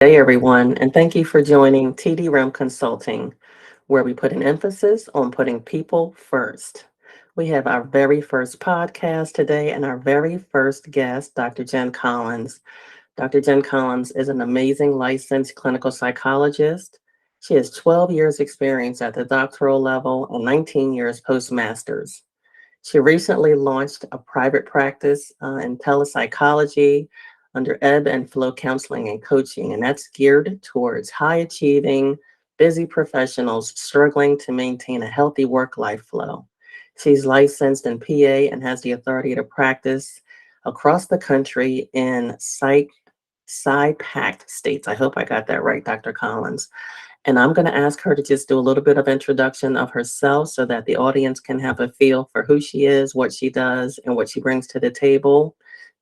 Hey everyone, and thank you for joining Rhim Consulting, where we put an emphasis on putting people first. We have our very first podcast today and our very first guest, Dr. Jen Collins. Dr. Jen Collins is an amazing licensed clinical psychologist. She has 12 years experience at the doctoral level and 19 years postmasters. She recently launched a private practice in telepsychology under ebb and flow counseling and coaching, and that's geared towards high achieving, busy professionals struggling to maintain a healthy work life flow. She's licensed in PA and has the authority to practice across the country in PSI-packed states. I hope I got that right, Dr. Collins. And I'm going to ask her to just do a little bit of introduction of herself so that the audience can have a feel for who she is, what she does, and what she brings to the table.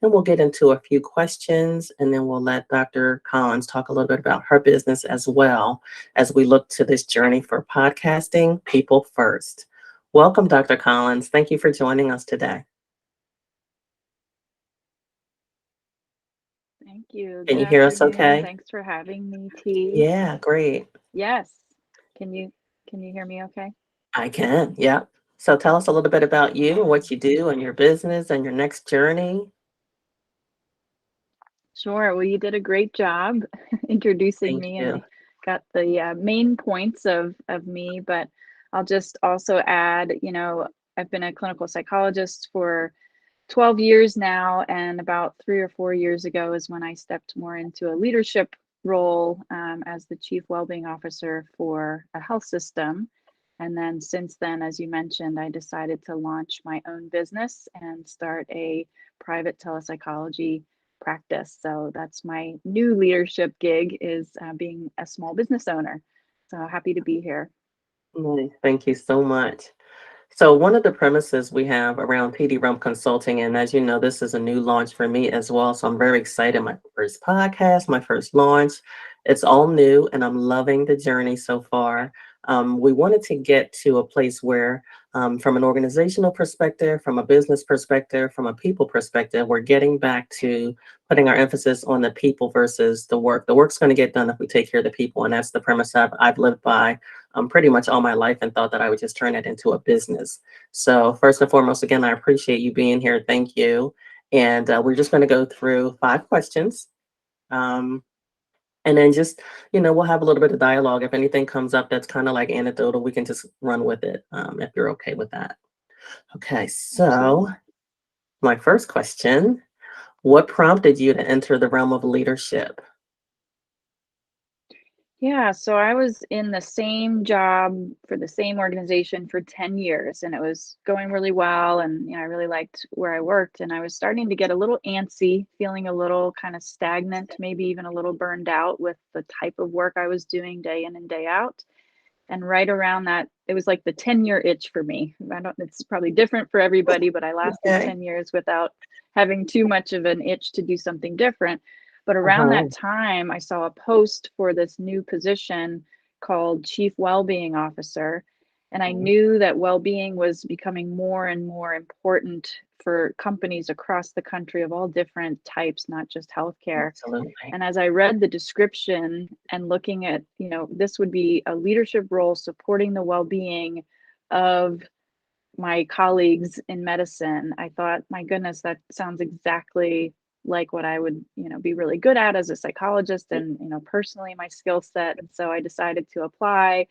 Then we'll get into a few questions, and then we'll let Dr. Collins talk a little bit about her business as well as we look to this journey for podcasting, people first. Welcome, Dr. Collins. Thank you for joining us today. Thank you. Can Good you hear us afternoon. okay? Thanks for having me, T. Yeah, great. Yes. Can you can you hear me okay? I can. Yeah. So tell us a little bit about you and what you do and your business and your next journey. Sure. Well, you did a great job introducing Thank me, and you. I got the main points of me, but I'll just also add, I've been a clinical psychologist for 12 years now, and about 3 or 4 years ago is when I stepped more into a leadership role as the chief well-being officer for a health system. And then since then, as you mentioned, I decided to launch my own business and start a private telepsychology practice. So that's my new leadership gig, is being a small business owner. So happy to be here. Nice. Thank you so much. So one of the premises we have around PD Rum Consulting, and as you know, this is a new launch for me as well. So I'm very excited. My first podcast, my first launch. It's all new and I'm loving the journey so far. We wanted to get to a place where, from an organizational perspective, from a business perspective, from a people perspective, we're getting back to putting our emphasis on the people versus the work. The work's going to get done if we take care of the people. And that's the premise I've lived by pretty much all my life and thought that I would just turn it into a business. So first and foremost, again, I appreciate you being here. Thank you. And we're just going to go through 5 questions. Um, and then just, we'll have a little bit of dialogue. If anything comes up that's kind of like anecdotal, we can just run with it if you're okay with that. Okay, so Absolutely. my first question, what prompted you to enter the realm of leadership? Yeah, so I was in the same job for the same organization for 10 years, and it was going really well, and I really liked where I worked, and I was starting to get a little antsy, feeling a little kind of stagnant, maybe even a little burned out with the type of work I was doing day in and day out. And right around that, it was like the 10-year itch for me. I don't It's probably different for everybody, but I lasted Okay. 10 years without having too much of an itch to do something different. But around Uh-huh. that time, I saw a post for this new position called Chief Wellbeing Officer. And I knew that well-being was becoming more and more important for companies across the country of all different types, not just healthcare. Absolutely. And as I read the description and looking at, this would be a leadership role supporting the well-being of my colleagues in medicine, I thought, my goodness, that sounds exactly like what I would, be really good at as a psychologist, and, personally my skill set. And so I decided to apply,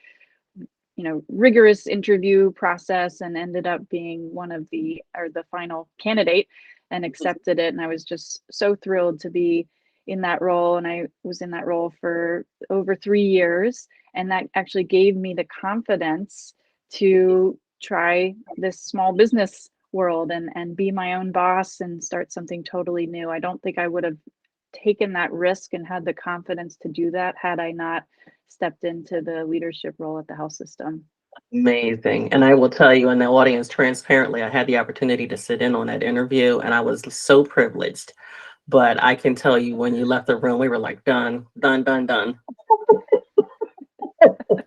rigorous interview process, and ended up being one of the final candidate, and accepted it. And I was just so thrilled to be in that role. And I was in that role for over 3 years. And that actually gave me the confidence to try this small business world, and be my own boss and start something totally new. I don't think I would have taken that risk and had the confidence to do that had I not stepped into the leadership role at the health system. Amazing. And I will tell you in the audience transparently, I had the opportunity to sit in on that interview and I was so privileged. But I can tell you when you left the room, we were like, done, done, done, done.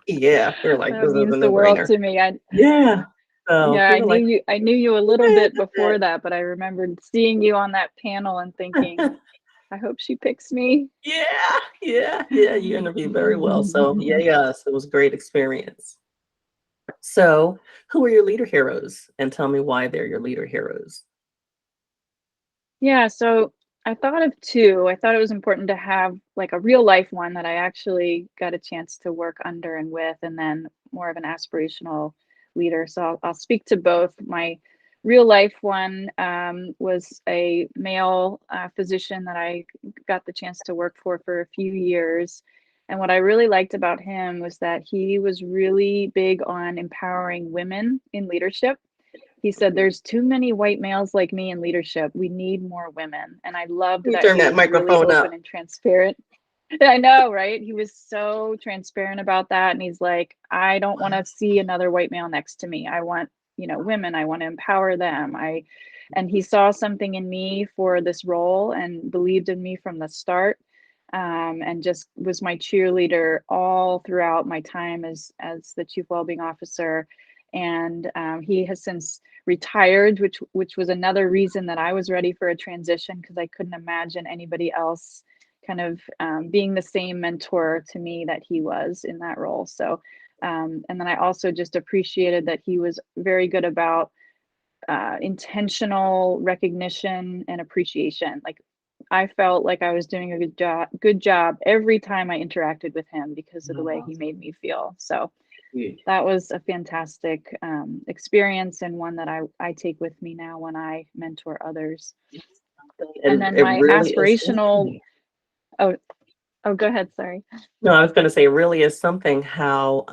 Yeah. We were like, That this is a means the world no-brainer. to me. I Yeah. So Yeah, we were like, I knew you a little yeah, bit that's it. before that, but I remembered seeing you on that panel and thinking, I hope she picks me. Yeah, yeah, you interviewed very well. So yeah, yes, it was a great experience. So, who are your leader heroes? And tell me why they're your leader heroes. Yeah, so I thought of two. I thought it was important to have like a real life one that I actually got a chance to work under and with, and then more of an aspirational leader. So I'll speak to both. My real life one was a male physician that I got the chance to work for a few years. And what I really liked about him was that he was really big on empowering women in leadership. He said, "There's too many white males like me in leadership. We need more women." And I loved Can you that turn he that was really microphone open up? and transparent. I know, right? He was so transparent about that. And he's like, "I don't want to see another white male next to me. I want, women. I want to empower them." And he saw something in me for this role and believed in me from the start. And just was my cheerleader all throughout my time as the chief wellbeing officer. And he has since retired, which was another reason that I was ready for a transition, because I couldn't imagine anybody else kind of being the same mentor to me that he was in that role. So, and then I also just appreciated that he was very good about intentional recognition and appreciation. Like I felt like I was doing a good job every time I interacted with him because of the way he made me feel. So that was a fantastic experience, and one that I take with me now when I mentor others. And And then it my really is aspirational, something. oh, oh, go ahead. Sorry. No, I was going to say, it really is something how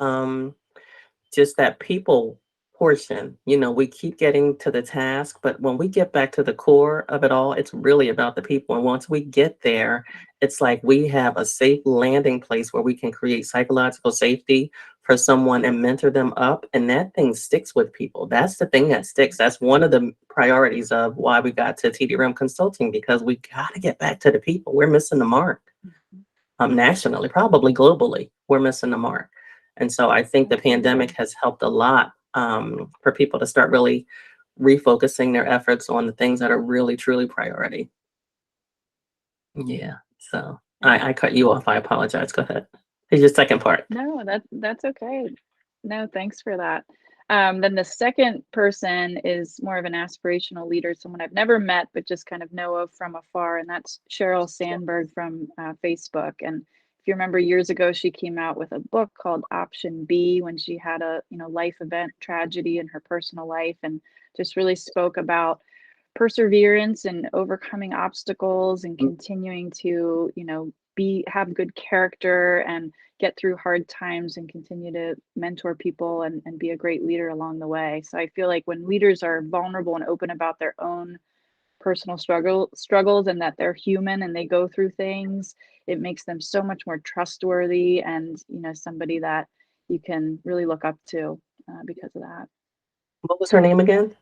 just that people portion, we keep getting to the task, but when we get back to the core of it all, it's really about the people. And once we get there, it's like we have a safe landing place where we can create psychological safety for someone and mentor them up. And that thing sticks with people. That's the thing that sticks. That's one of the priorities of why we got to TD Rhim Consulting, because we got to get back to the people. We're missing the mark nationally, probably globally. We're missing the mark. And so I think the pandemic Absolutely. has helped a lot for people to start really refocusing their efforts on the things that are really, truly priority. Yeah. So I cut you off. I apologize. Go ahead. Here's your second part. No, that's okay. No, thanks for that. Then the second person is more of an aspirational leader, someone I've never met, but just kind of know of from afar, and that's Sheryl Sandberg from Facebook. And if you remember years ago, she came out with a book called Option B when she had a life event tragedy in her personal life, and just really spoke about perseverance and overcoming obstacles and continuing to be have good character and get through hard times and continue to mentor people and be a great leader along the way. So I feel like when leaders are vulnerable and open about their own personal struggles and that they're human and they go through things, it makes them so much more trustworthy and somebody that you can really look up to because of that. What was her name again?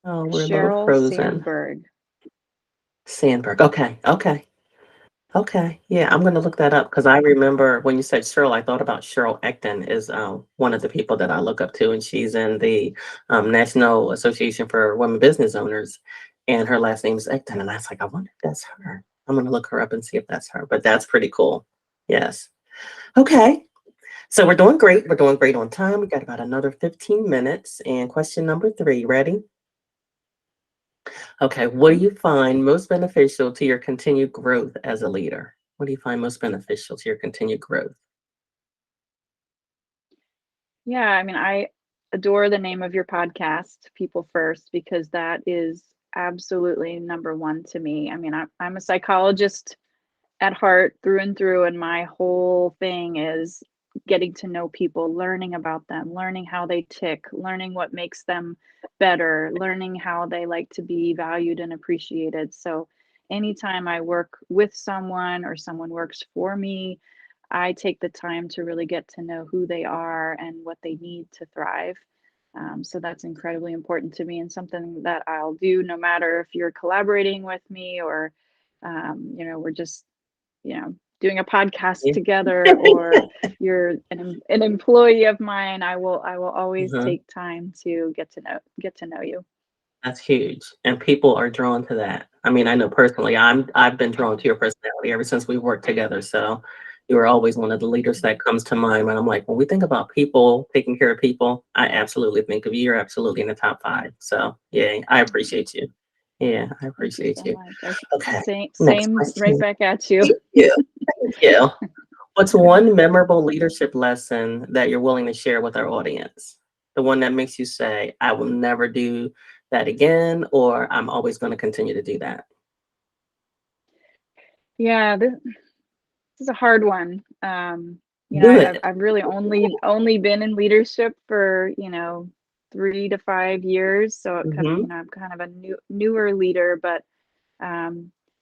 Oh, we're a little Sheryl frozen. Sandberg. Sandberg. Okay. Okay. Okay, yeah, I'm gonna look that up because I remember when you said Cheryl, I thought about Cheryl Ecton is one of the people that I look up to, and she's in the National Association for Women Business Owners, and her last name is Ecton, and I was like, I wonder if that's her. I'm gonna look her up and see if that's her, but that's pretty cool. Yes. Okay, so we're doing great. We're doing great on time. We got about another 15 minutes, and question number three, ready? Okay, what do Mhm. you find most beneficial to your continued growth as a leader? What do you find most beneficial to your continued growth? Yeah, I mean, I adore the name of your podcast, People First, because that is absolutely number one to me. I mean, I'm a psychologist at heart through and through, and my whole thing is getting to know people, learning about them, learning how they tick, learning what makes them better, learning how they like to be valued and appreciated. So anytime I work with someone or someone works for me, I take the time to really get to know who they are and what they need to thrive. So that's incredibly important to me, and something that I'll do no matter if you're collaborating with me or we're just doing a podcast Yeah. together, or you're an employee of mine, I will always Mhm. take time to get to know you. That's huge, and people are drawn to that. I mean, I know personally, I've been drawn to your personality ever since we worked together, so you were always one of the leaders that comes to mind when I'm like, when we think about people, taking care of people, I absolutely think of you. You're absolutely in the top 5. So, yeah, I appreciate you. Yeah, I Thank you appreciate so you. much. Okay, next Same right question. back at you. Thank you. Thank you. What's one memorable leadership lesson that you're willing to share with our audience? The one that makes you say, I will never do that again, or I'm always going to continue to do that. Yeah, this is a hard one. Do I've really only been in leadership for 3 to 5 years, so hmm I'm kind of a newer leader, but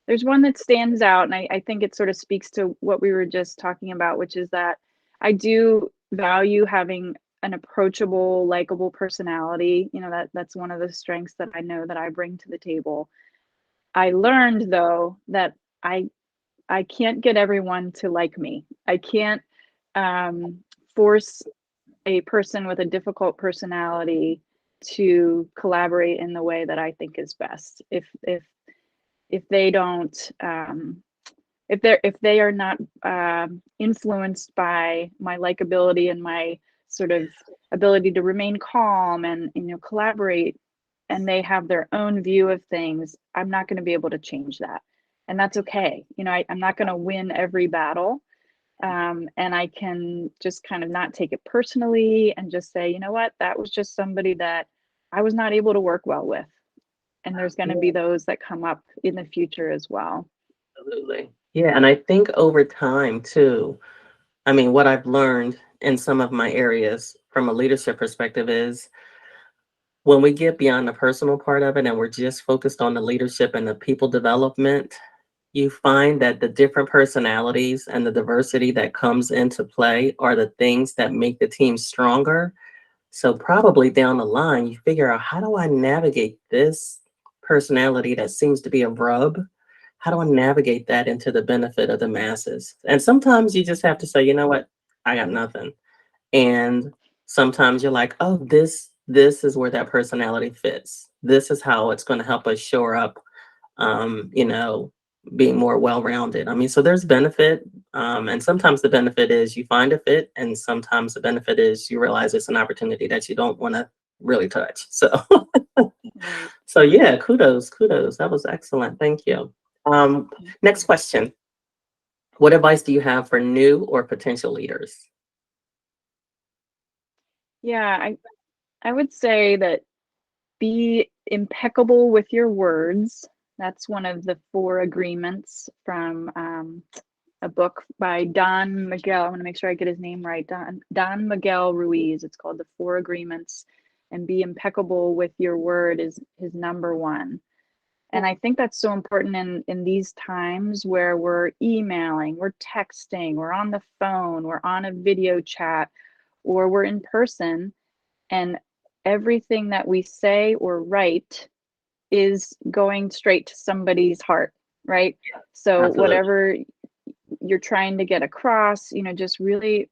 there's one that stands out, and I think it sort of speaks to what we were just talking about, which is that I do value having an approachable, likable personality. That's one of the strengths that I know that I bring to the table. I learned though that I I can't get everyone to like me. I can't force a person with a difficult personality to collaborate in the way that I think is best. If they don't if they are not influenced by my likability and my sort of ability to remain calm and collaborate, and they have their own view of things, I'm not going to be able to change that, and that's okay. I'm not going to win every battle, and I can just kind of not take it personally and just say, you know what, that was just somebody that I was not able to work well with, and there's going to Yeah, be those that come up in the future as well. absolutely. Yeah, and I think over time too, I mean, what I've learned in some of my areas from a leadership perspective is when we get beyond the personal part of it and we're just focused on the leadership and the people development, you find that the different personalities and the diversity that comes into play are the things that make the team stronger. So probably down the line, you figure out, how do I navigate this personality that seems to be a rub? How do I navigate that into the benefit of the masses? And sometimes you just have to say, you know what, I got nothing. And sometimes you're like, oh, this is where that personality fits. This is how it's going to help us shore up, you know, being more well-rounded. I mean, so there's benefit, and sometimes the benefit is you find a fit, and sometimes the benefit is you realize it's an opportunity that you don't want to really touch. So, Right. so yeah, kudos, kudos. That was excellent. Thank you. Thank Next you. question. What advice do you have for new or potential leaders? Yeah, I would say that be impeccable with your words. That's one of the 4 agreements from a book by Don Miguel. I want to make sure I get his name right. Don Miguel Ruiz. It's called The 4 Agreements. And be impeccable with your word is his number one. And I think that's so important in these times where we're emailing, we're texting, we're on the phone, we're on a video chat, or we're in person, and everything that we say or write is going straight to somebody's heart, right? So Absolutely. whatever you're trying to get across, just really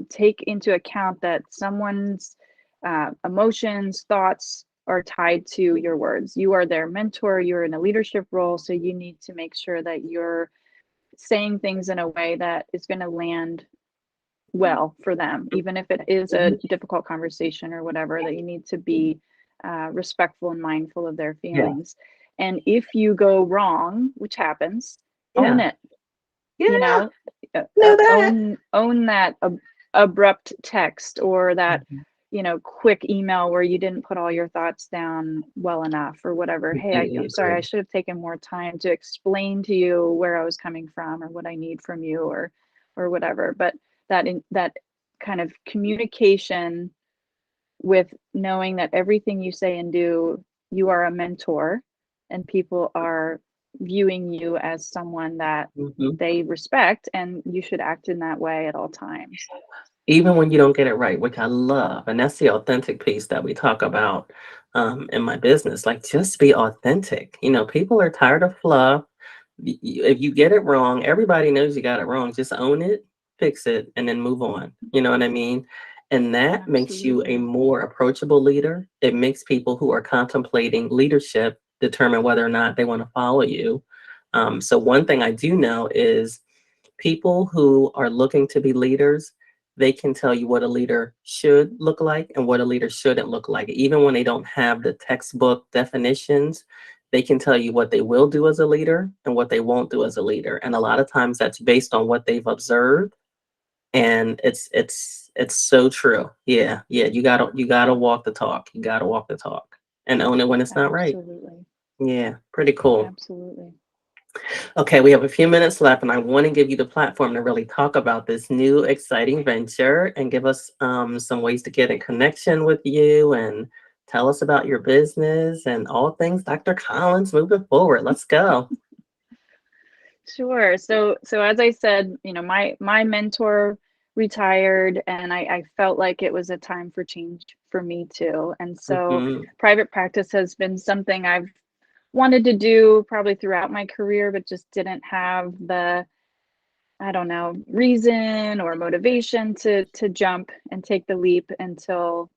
take into account that someone's emotions, thoughts are tied to your words. You are their mentor, you're in a leadership role, so you need to make sure that you're saying things in a way that is going to land well for them, even if it is a Mhm. difficult conversation or whatever, that you need to be respectful and mindful of their Yeah. feelings. And if you go wrong, which happens, own Yeah. it, you Yeah. know, Know that. own that abrupt text, or that, Mhm. quick email where you didn't put all your thoughts down well enough or whatever. Hey, Completely I'm sorry, I agree. should have taken more time to explain to you where I was coming from or what I need from you, or whatever. But that kind of communication, with knowing that everything you say and do, you are a mentor, and people are viewing you as someone that Mhm. they respect, and you should act in that way at all times. Even when you don't get it right, which I love, and that's the authentic piece that we talk about, in my business, like, just be authentic. You know, people are tired of fluff. If you get it wrong, everybody knows you got it wrong. Just own it, fix it, and then move on. You know what I mean? And that makes you a Absolutely. more approachable leader. It makes people who are contemplating leadership determine whether or not they want to follow you. So one thing I do know is people who are looking to be leaders, they can tell you what a leader should look like and what a leader shouldn't look like. Even when they don't have the textbook definitions, they can tell you what they will do as a leader and what they won't do as a leader. And a lot of times that's based on what they've observed. And it's so true. Yeah, yeah. You gotta walk the talk. You gotta walk the talk and own it when it's not right. Absolutely. Yeah, pretty cool. Absolutely. Okay, we have a few minutes left, and I want to give you the platform to really talk about this new exciting venture and give us some ways to get in connection with you and tell us about your business and all things Dr. Collins moving forward. Let's go. Sure. So as I said, my mentor retired, and I felt like it was a time for change for me too. And so Hmm. private practice has been something I've wanted to do probably throughout my career, but just didn't have the, I don't know, reason or motivation to jump and take the leap until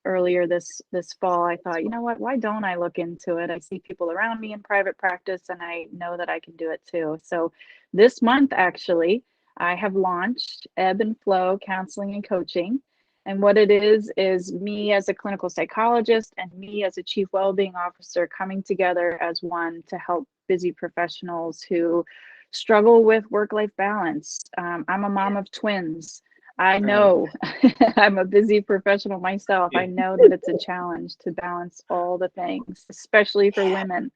earlier this fall. I thought, you know what, why don't I look into it? I see people around me in private practice, and I know that I can do it too. So this month, actually, I have launched Ebb and Flow Counseling and Coaching. And what it is me as a clinical psychologist and me as a chief well-being officer coming together as one to help busy professionals who struggle with work-life balance. I'm a mom of twins. I Right. know. I'm a busy professional myself. I know that it's a challenge to balance all the things, especially for women.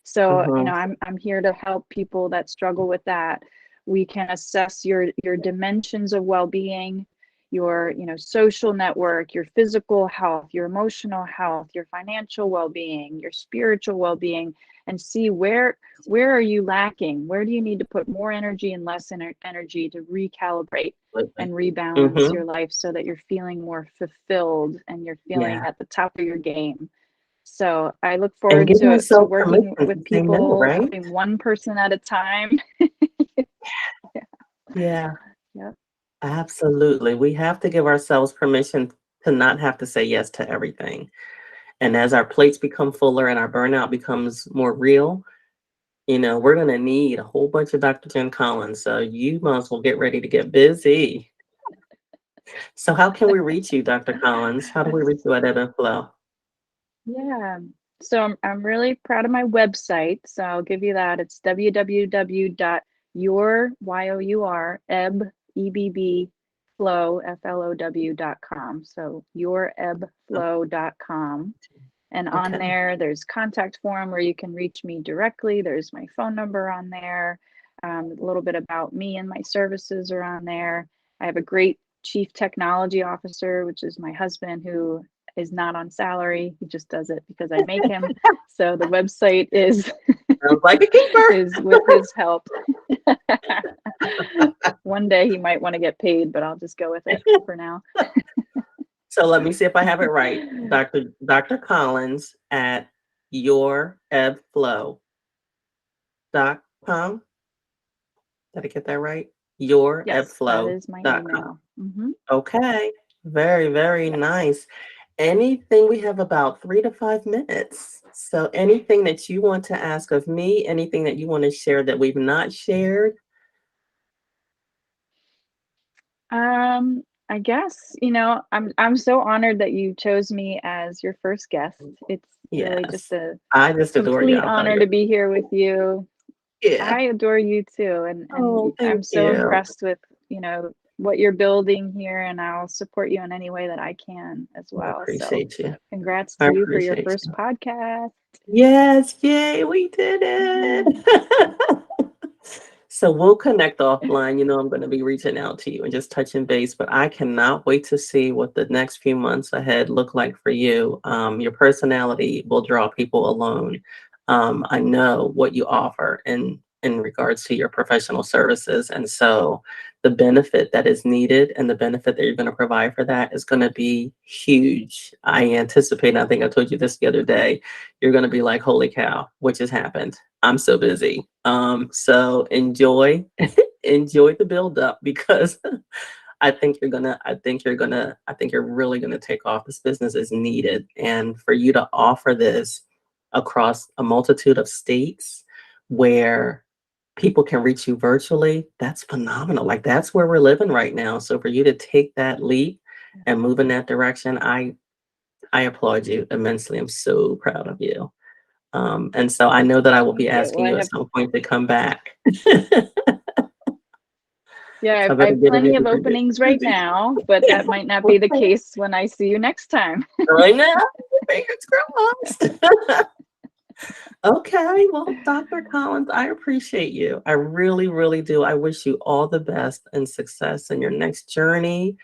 So, Hmm. I'm here to help people that struggle with that. We can assess your dimensions of well-being, your, social network, your physical health, your emotional health, your financial well-being, your spiritual well-being, and see where are you lacking? Where do you need to put more energy and less energy to recalibrate and rebalance Hmm. your life so that you're feeling more fulfilled and you're feeling Yeah. at the top of your game. So I look And forward give to yourself working permission to with say no, people, right? helping one person at a time. Yeah, Yep. absolutely. We have to give ourselves permission to not have to say yes to everything. And as our plates become fuller and our burnout becomes more real, we're going to need a whole bunch of Dr. Jen Collins. So you might as well get ready to get busy. So, how can we reach you, Dr. Collins? How do we reach you at Ebb and Flow? Yeah. So I'm really proud of my website. So I'll give you that. It's www.your ebb flow flow.com. So Oh, yourebbflow.com. And on okay. there, there's contact form where you can reach me directly. There's my phone number on there. A little bit about me and my services are on there. I have a great chief technology officer, which is my husband, who is not on salary. He just does it because I make him. So the website is Sounds like a keeper. is with his help. One day he might want to get paid, but I'll just go with it for now. So let me see if I have it right. Dr. Collins at yourebbflow.com. Did I get that right? Yes, that is my Yourebbflow.com. email. Hmm. Okay. Very, very nice. Anything, we have about 3 to 5 minutes. So anything that you want to ask of me, anything that you want to share that we've not shared? I guess, I'm so honored that you chose me as your first guest. It's really just Yes. a I just adore you. complete I'll tell honor you. to be here with you. Yeah. I adore you too, and Oh, thank I'm so you. impressed with, what you're building here, and I'll support you in any way that I can as I well. So, appreciate you. congrats I to you for your appreciate first you. podcast. Yes, yay, we did Mhm. it. So we'll connect offline. I'm going to be reaching out to you and just touching base, but I cannot wait to see what the next few months ahead look like for you. Your personality will draw people alone. I know what you offer, and in regards to your professional services. And so the benefit that is needed and the benefit that you're going to provide for that is going to be huge. I anticipate, and I think I told you this the other day, you're going to be like, holy cow, what just happened? I'm so busy. So enjoy, enjoy the build up because I think you're really gonna take off. This business is needed. And for you to offer this across a multitude of states where people can reach you virtually, that's phenomenal. Like that's where we're living right now. So for you to take that leap and move in that direction, I applaud you immensely. I'm so proud of you. And so I know that I will Thank be you. Well, asking I you at have, some point to come back. yeah, I I better have get it plenty in of before it openings right gets now, but that might not be the busy. case when I see you next time. Right now, fingers crossed. Okay, well, Dr. Collins, I appreciate you. I really, really do. I wish you all the best and success in your next journey.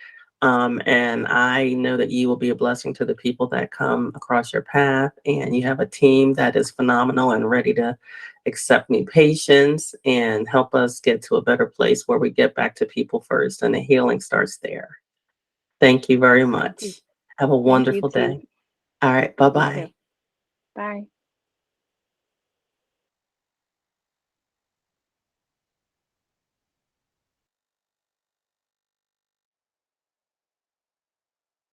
And I know that you will be a blessing to the people that come across your path, and you have a team that is phenomenal and ready to accept new patients and help us get to a better place where we get back to people first and the healing starts there. Thank you very Thank you. much. Have a Thank you wonderful too. day. All right, You too. bye-bye. Bye.